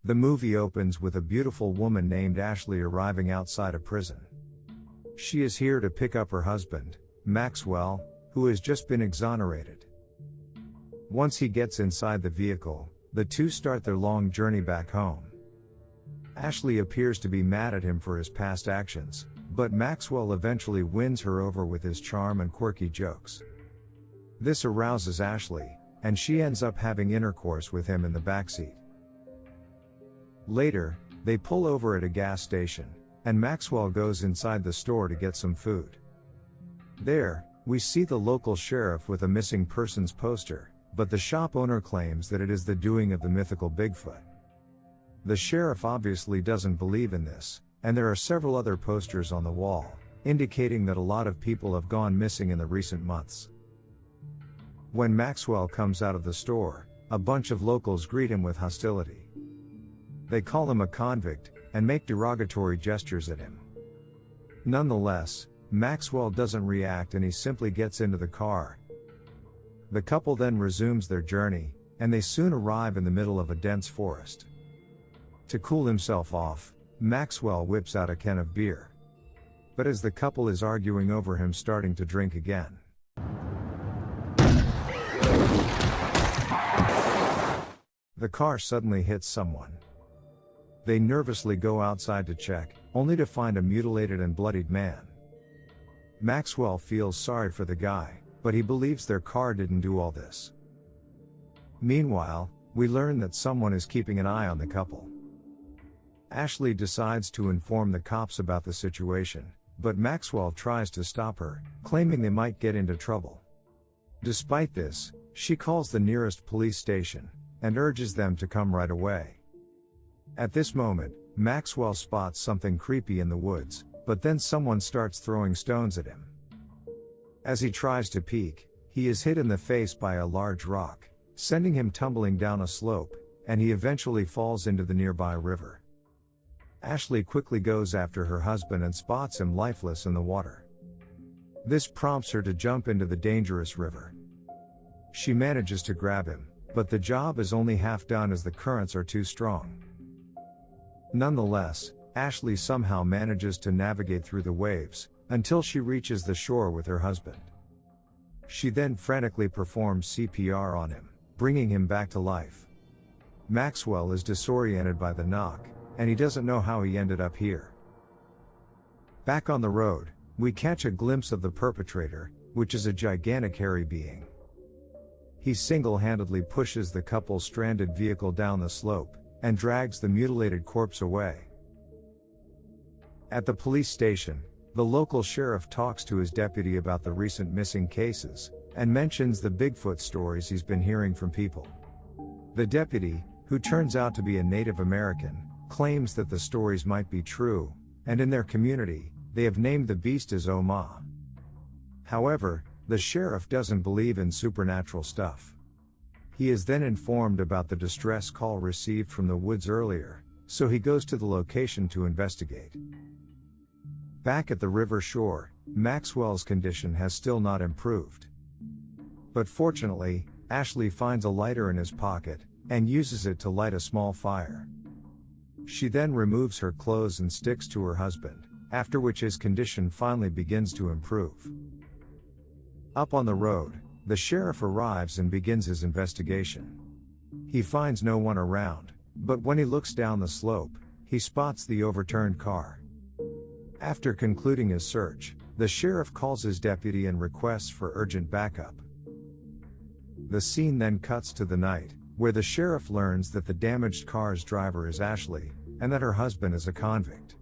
The movie opens with a beautiful woman named Ashley arriving outside a prison. She is here to pick up her husband, Maxwell, who has just been exonerated. Once he gets inside the vehicle, the two start their long journey back home. Ashley appears to be mad at him for his past actions, but Maxwell eventually wins her over with his charm and quirky jokes. This arouses Ashley, and she ends up having intercourse with him in the backseat. Later, they pull over at a gas station, and Maxwell goes inside the store to get some food. There, we see the local sheriff with a missing persons poster, but the shop owner claims that it is the doing of the mythical Bigfoot. The sheriff obviously doesn't believe in this, and there are several other posters on the wall, indicating that a lot of people have gone missing in the recent months. When Maxwell comes out of the store, a bunch of locals greet him with hostility. They call him a convict, and make derogatory gestures at him. Nonetheless, Maxwell doesn't react and he simply gets into the car. The couple then resumes their journey, and they soon arrive in the middle of a dense forest. To cool himself off, Maxwell whips out a can of beer. But as the couple is arguing over him starting to drink again, the car suddenly hits someone. They nervously go outside to check, only to find a mutilated and bloodied man. Maxwell feels sorry for the guy, but he believes their car didn't do all this. Meanwhile, we learn that someone is keeping an eye on the couple. Ashley decides to inform the cops about the situation, but Maxwell tries to stop her, claiming they might get into trouble. Despite this, she calls the nearest police station, and urges them to come right away. At this moment, Maxwell spots something creepy in the woods, but then someone starts throwing stones at him. As he tries to peek, he is hit in the face by a large rock, sending him tumbling down a slope, and he eventually falls into the nearby river. Ashley quickly goes after her husband and spots him lifeless in the water. This prompts her to jump into the dangerous river. She manages to grab him, but the job is only half done as the currents are too strong. Nonetheless, Ashley somehow manages to navigate through the waves, until she reaches the shore with her husband. She then frantically performs CPR on him, bringing him back to life. Maxwell is disoriented by the knock, and he doesn't know how he ended up here. Back on the road, we catch a glimpse of the perpetrator, which is a gigantic hairy being. He single-handedly pushes the couple's stranded vehicle down the slope, and drags the mutilated corpse away. At the police station, the local sheriff talks to his deputy about the recent missing cases, and mentions the Bigfoot stories he's been hearing from people. The deputy, who turns out to be a Native American, claims that the stories might be true, and in their community, they have named the beast as Oma. However, the sheriff doesn't believe in supernatural stuff. He is then informed about the distress call received from the woods earlier, so he goes to the location to investigate. Back at the river shore, Maxwell's condition has still not improved. But fortunately, Ashley finds a lighter in his pocket, and uses it to light a small fire. She then removes her clothes and sticks to her husband, after which his condition finally begins to improve. Up on the road, the sheriff arrives and begins his investigation. He finds no one around, but when he looks down the slope, he spots the overturned car. After concluding his search, the sheriff calls his deputy and requests for urgent backup. The scene then cuts to the night, where the sheriff learns that the damaged car's driver is Ashley, and that her husband is a convict.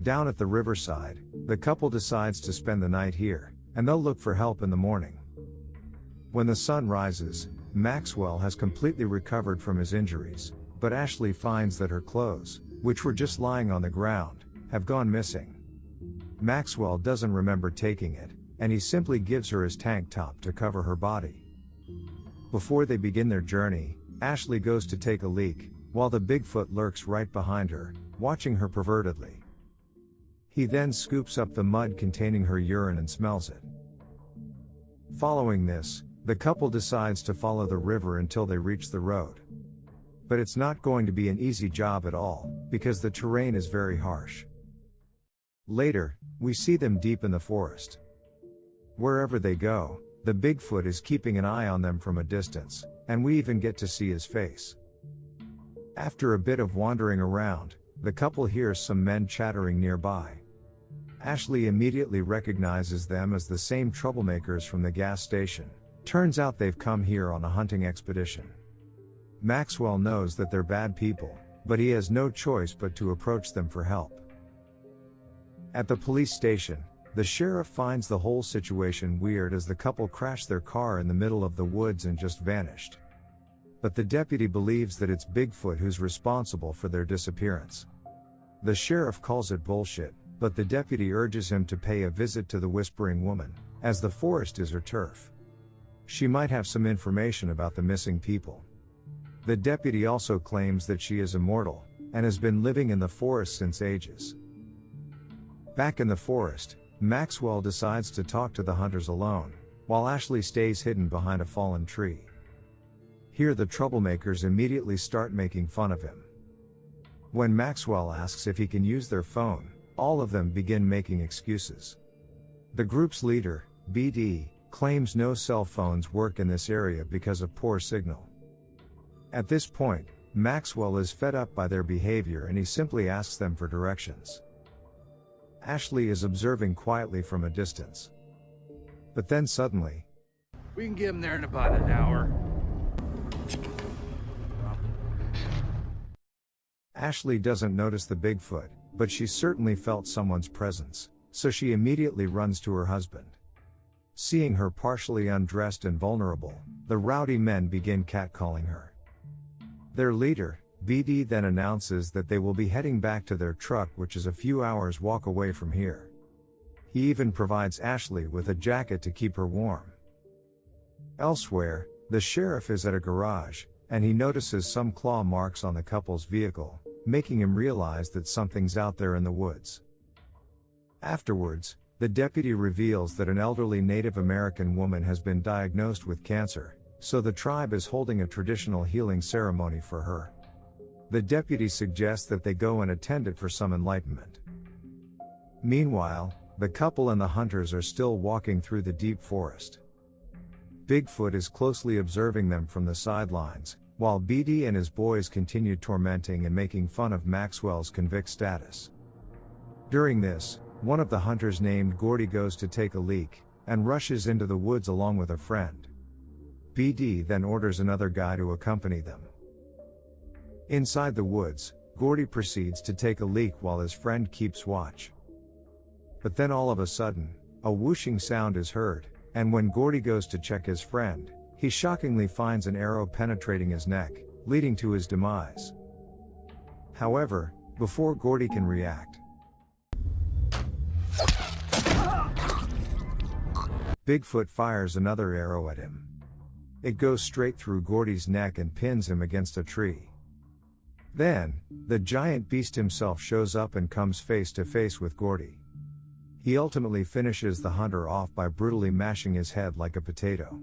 Down at the riverside, the couple decides to spend the night here, and they'll look for help in the morning. When the sun rises, Maxwell has completely recovered from his injuries, but Ashley finds that her clothes, which were just lying on the ground, have gone missing. Maxwell doesn't remember taking it, and he simply gives her his tank top to cover her body. Before they begin their journey, Ashley goes to take a leak, while the Bigfoot lurks right behind her, watching her pervertedly. He then scoops up the mud containing her urine and smells it. Following this, the couple decides to follow the river until they reach the road. But it's not going to be an easy job at all, because the terrain is very harsh. Later, we see them deep in the forest. Wherever they go, the Bigfoot is keeping an eye on them from a distance, and we even get to see his face. After a bit of wandering around, the couple hears some men chattering nearby. Ashley immediately recognizes them as the same troublemakers from the gas station. Turns out they've come here on a hunting expedition. Maxwell knows that they're bad people, but he has no choice but to approach them for help. At the police station, the sheriff finds the whole situation weird as the couple crashed their car in the middle of the woods and just vanished. But the deputy believes that it's Bigfoot who's responsible for their disappearance. The sheriff calls it bullshit, but the deputy urges him to pay a visit to the Whispering Woman, as the forest is her turf. She might have some information about the missing people. The deputy also claims that she is immortal, and has been living in the forest since ages. Back in the forest, Maxwell decides to talk to the hunters alone, while Ashley stays hidden behind a fallen tree. Here the troublemakers immediately start making fun of him. When Maxwell asks if he can use their phone, all of them begin making excuses. The group's leader, BD, claims no cell phones work in this area because of poor signal. At this point, Maxwell is fed up by their behavior and he simply asks them for directions. Ashley is observing quietly from a distance. But then suddenly, we can get him there in about an hour. Ashley doesn't notice the Bigfoot, but she certainly felt someone's presence, so she immediately runs to her husband. Seeing her partially undressed and vulnerable, the rowdy men begin catcalling her. Their leader, BD, then announces that they will be heading back to their truck, which is a few hours' walk away from here. He even provides Ashley with a jacket to keep her warm. Elsewhere, the sheriff is at a garage, and he notices some claw marks on the couple's vehicle, making him realize that something's out there in the woods. Afterwards, the deputy reveals that an elderly Native American woman has been diagnosed with cancer, so the tribe is holding a traditional healing ceremony for her. The deputy suggests that they go and attend it for some enlightenment. Meanwhile, the couple and the hunters are still walking through the deep forest. Bigfoot is closely observing them from the sidelines, while BD and his boys continue tormenting and making fun of Maxwell's convict status. During this, one of the hunters named Gordy goes to take a leak, and rushes into the woods along with a friend. BD then orders another guy to accompany them. Inside the woods, Gordy proceeds to take a leak while his friend keeps watch. But then all of a sudden, a whooshing sound is heard, and when Gordy goes to check his friend, he shockingly finds an arrow penetrating his neck, leading to his demise. However, before Gordy can react, Bigfoot fires another arrow at him. It goes straight through Gordy's neck and pins him against a tree. Then, the giant beast himself shows up and comes face to face with Gordy. He ultimately finishes the hunter off by brutally mashing his head like a potato.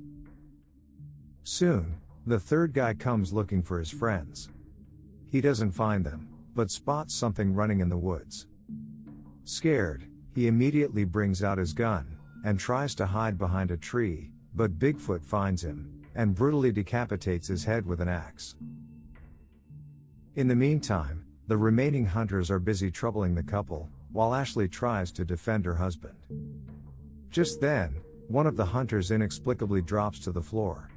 Soon, the third guy comes looking for his friends. He doesn't find them, but spots something running in the woods. Scared, he immediately brings out his gun, and tries to hide behind a tree, but Bigfoot finds him, and brutally decapitates his head with an axe. In the meantime, the remaining hunters are busy troubling the couple, while Ashley tries to defend her husband. Just then, one of the hunters inexplicably drops to the floor.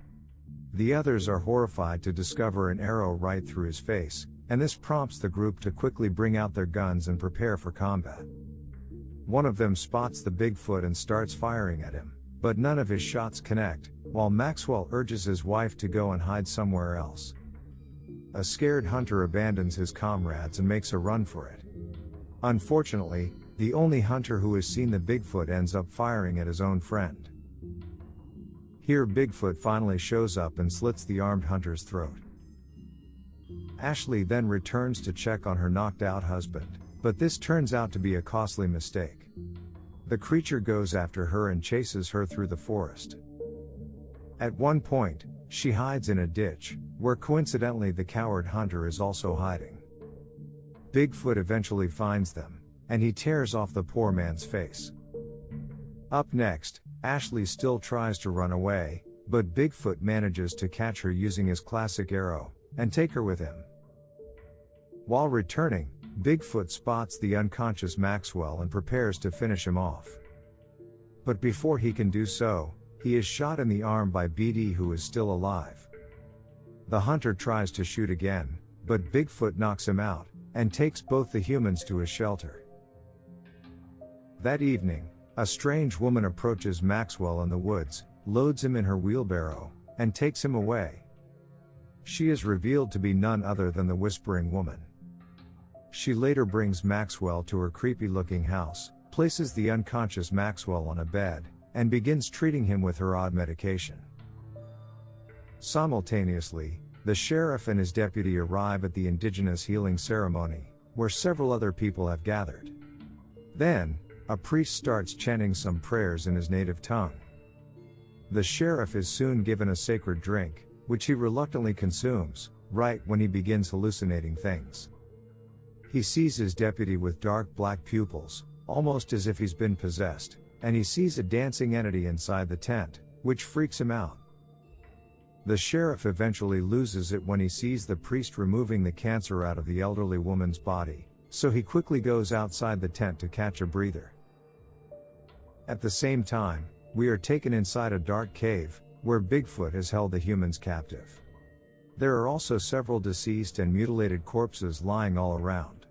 The others are horrified to discover an arrow right through his face, and this prompts the group to quickly bring out their guns and prepare for combat. One of them spots the Bigfoot and starts firing at him, but none of his shots connect, while Maxwell urges his wife to go and hide somewhere else. A scared hunter abandons his comrades and makes a run for it. Unfortunately, the only hunter who has seen the Bigfoot ends up firing at his own friend. Here Bigfoot finally shows up and slits the armed hunter's throat. Ashley then returns to check on her knocked out husband, but this turns out to be a costly mistake. The creature goes after her and chases her through the forest. At one point, she hides in a ditch, where coincidentally the coward hunter is also hiding. Bigfoot eventually finds them, and he tears off the poor man's face. Up next, Ashley still tries to run away, but Bigfoot manages to catch her using his classic arrow, and take her with him. While returning, Bigfoot spots the unconscious Maxwell and prepares to finish him off. But before he can do so, he is shot in the arm by BD, who is still alive. The hunter tries to shoot again, but Bigfoot knocks him out, and takes both the humans to his shelter. That evening, a strange woman approaches Maxwell in the woods, loads him in her wheelbarrow, and takes him away. She is revealed to be none other than the Whispering Woman. She later brings Maxwell to her creepy-looking house, places the unconscious Maxwell on a bed, and begins treating him with her odd medication. Simultaneously, the sheriff and his deputy arrive at the indigenous healing ceremony, where several other people have gathered. Then, a priest starts chanting some prayers in his native tongue. The sheriff is soon given a sacred drink, which he reluctantly consumes, right when he begins hallucinating things. He sees his deputy with dark black pupils, almost as if he's been possessed, and he sees a dancing entity inside the tent, which freaks him out. The sheriff eventually loses it when he sees the priest removing the cancer out of the elderly woman's body, so he quickly goes outside the tent to catch a breather. At the same time, we are taken inside a dark cave, where Bigfoot has held the humans captive. There are also several deceased and mutilated corpses lying all around.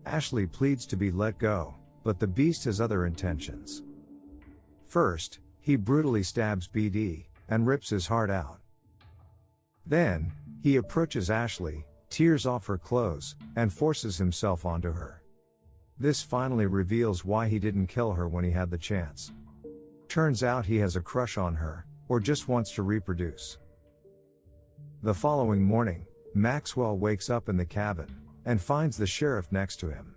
Ashley pleads to be let go, but the beast has other intentions. First, he brutally stabs BD, and rips his heart out. Then, he approaches Ashley, tears off her clothes, and forces himself onto her. This finally reveals why he didn't kill her when he had the chance. Turns out he has a crush on her, or just wants to reproduce. The following morning, Maxwell wakes up in the cabin, and finds the sheriff next to him.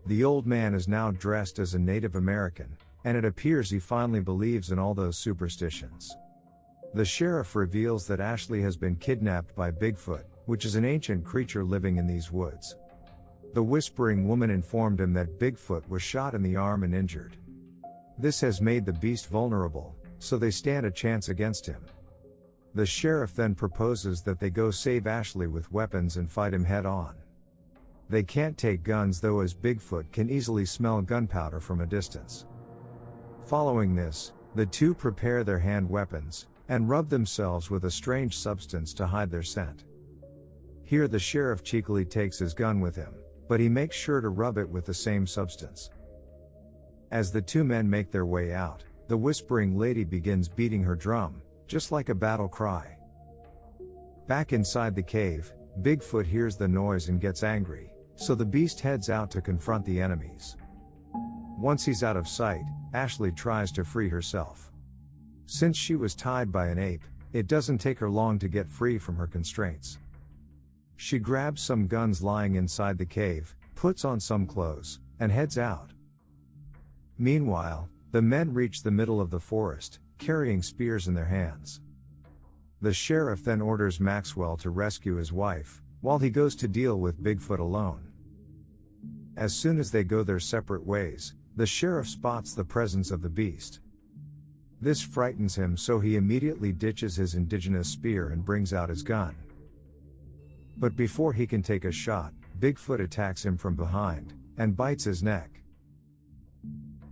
The old man is now dressed as a Native American, and it appears he finally believes in all those superstitions. The sheriff reveals that Ashley has been kidnapped by Bigfoot, which is an ancient creature living in these woods. The Whispering Woman informed him that Bigfoot was shot in the arm and injured. This has made the beast vulnerable, so they stand a chance against him. The sheriff then proposes that they go save Ashley with weapons and fight him head on. They can't take guns though, as Bigfoot can easily smell gunpowder from a distance. Following this, the two prepare their hand weapons, and rub themselves with a strange substance to hide their scent. Here the sheriff cheekily takes his gun with him, but he makes sure to rub it with the same substance. As the two men make their way out, the Whispering Lady begins beating her drum, just like a battle cry. Back inside the cave, Bigfoot hears the noise and gets angry, so the beast heads out to confront the enemies. Once he's out of sight, Ashley tries to free herself. Since she was tied by an ape, it doesn't take her long to get free from her constraints. She grabs some guns lying inside the cave, puts on some clothes, and heads out. Meanwhile, the men reach the middle of the forest, carrying spears in their hands. The sheriff then orders Maxwell to rescue his wife, while he goes to deal with Bigfoot alone. As soon as they go their separate ways, the sheriff spots the presence of the beast. This frightens him, so he immediately ditches his indigenous spear and brings out his gun. But before he can take a shot, Bigfoot attacks him from behind, and bites his neck.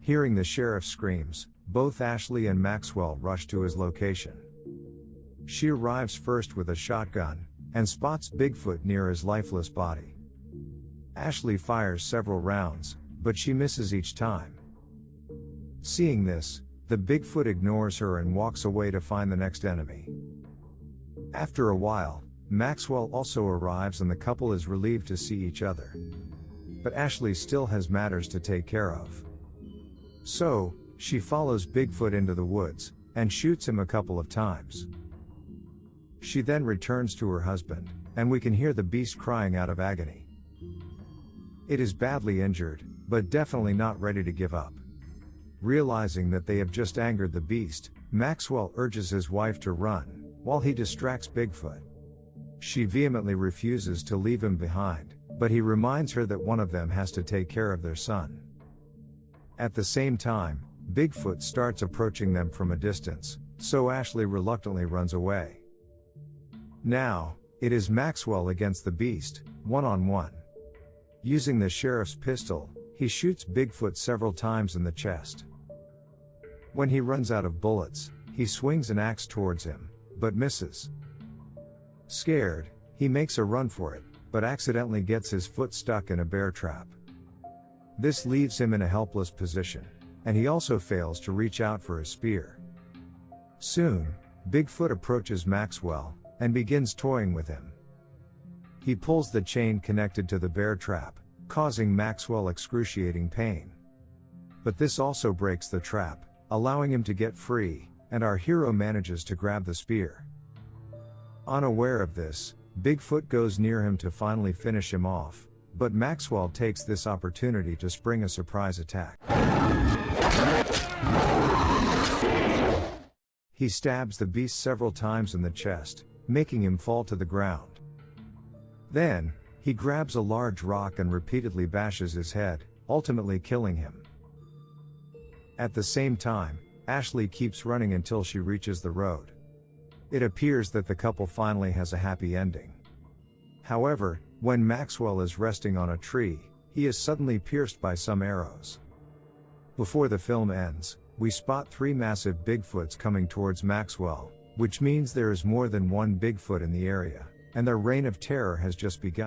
Hearing the sheriff's screams, both Ashley and Maxwell rush to his location. She arrives first with a shotgun, and spots Bigfoot near his lifeless body. Ashley fires several rounds, but she misses each time. Seeing this, the Bigfoot ignores her and walks away to find the next enemy. After a while, Maxwell also arrives and the couple is relieved to see each other. But Ashley still has matters to take care of. So, she follows Bigfoot into the woods, and shoots him a couple of times. She then returns to her husband, and we can hear the beast crying out of agony. It is badly injured, but definitely not ready to give up. Realizing that they have just angered the beast, Maxwell urges his wife to run, while he distracts Bigfoot. She vehemently refuses to leave him behind, but he reminds her that one of them has to take care of their son. At the same time, Bigfoot starts approaching them from a distance, so Ashley reluctantly runs away. Now, it is Maxwell against the beast, one-on-one. Using the sheriff's pistol, he shoots Bigfoot several times in the chest. When he runs out of bullets, he swings an axe towards him, but misses. Scared, he makes a run for it, but accidentally gets his foot stuck in a bear trap. This leaves him in a helpless position, and he also fails to reach out for his spear. Soon, Bigfoot approaches Maxwell, and begins toying with him. He pulls the chain connected to the bear trap, causing Maxwell excruciating pain. But this also breaks the trap, allowing him to get free, and our hero manages to grab the spear. Unaware of this, Bigfoot goes near him to finally finish him off, but Maxwell takes this opportunity to spring a surprise attack. He stabs the beast several times in the chest, making him fall to the ground. Then, he grabs a large rock and repeatedly bashes his head, ultimately killing him. At the same time, Ashley keeps running until she reaches the road. It appears that the couple finally has a happy ending. However, when Maxwell is resting on a tree, he is suddenly pierced by some arrows. Before the film ends, we spot 3 massive Bigfoots coming towards Maxwell, which means there is more than one Bigfoot in the area, and their reign of terror has just begun.